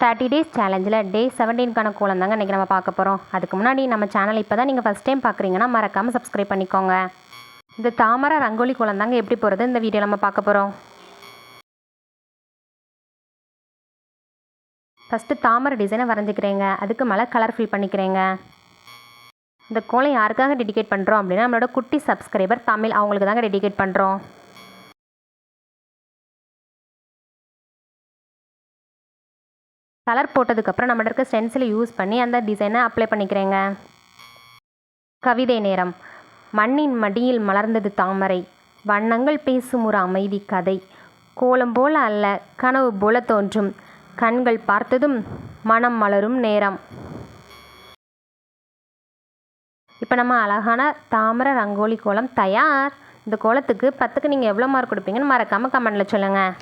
30 days சேலஞ்சில் டே 17க்கான கோலம் தாங்க இன்றைக்கி நம்ம பார்க்க போகிறோம். அதுக்கு முன்னாடி நம்ம சேனல் இப்போ தான் நீங்கள் ஃபஸ்ட் டைம் பார்க்குறீங்கன்னா மறக்காமல் சப்ஸ்கிரைப் பண்ணிக்கோங்க. இந்த தாமரை ரங்கோலி கோலம் தாங்க எப்படி போகிறது இந்த வீடியோ நம்ம பார்க்க போகிறோம். ஃபஸ்ட்டு தாமரை டிசைனை வரைஞ்சிக்கிறேங்க. அதுக்கு மேலே கலர் ஃபில் பண்ணிக்கிறேங்க. இந்த கோலம் யாருக்காக டெடிகேட் பண்ணுறோம் அப்படின்னா நம்மளோட குட்டி சப்ஸ்கிரைபர் தமிழ் அவங்களுக்கு தாங்க டெடிகேட் பண்ணுறோம். கலர் போட்டதுக்கப்புறம் நம்மகிட்ட இருக்க ஸ்டென்சிலை யூஸ் பண்ணி அந்த டிசைனை அப்ளை பண்ணிக்கிறேங்க. கவிதை நேரம். மண்ணின் மடியில் மலர்ந்தது தாமரை, வண்ணங்கள் பேசும் ஒரு அமைதி கதை, கோலம் போல அல்ல கனவு போல தோன்றும், கண்கள் பார்த்ததும் மனம் மலரும் நேரம். இப்போ நம்ம அழகான தாமரை ரங்கோலி கோலம் தயார். இந்த கோலத்துக்கு 10க்கு நீங்கள் எவ்வளோ மார்க் கொடுப்பீங்கன்னு மறக்காமல் கமெண்டில் சொல்லுங்கள்.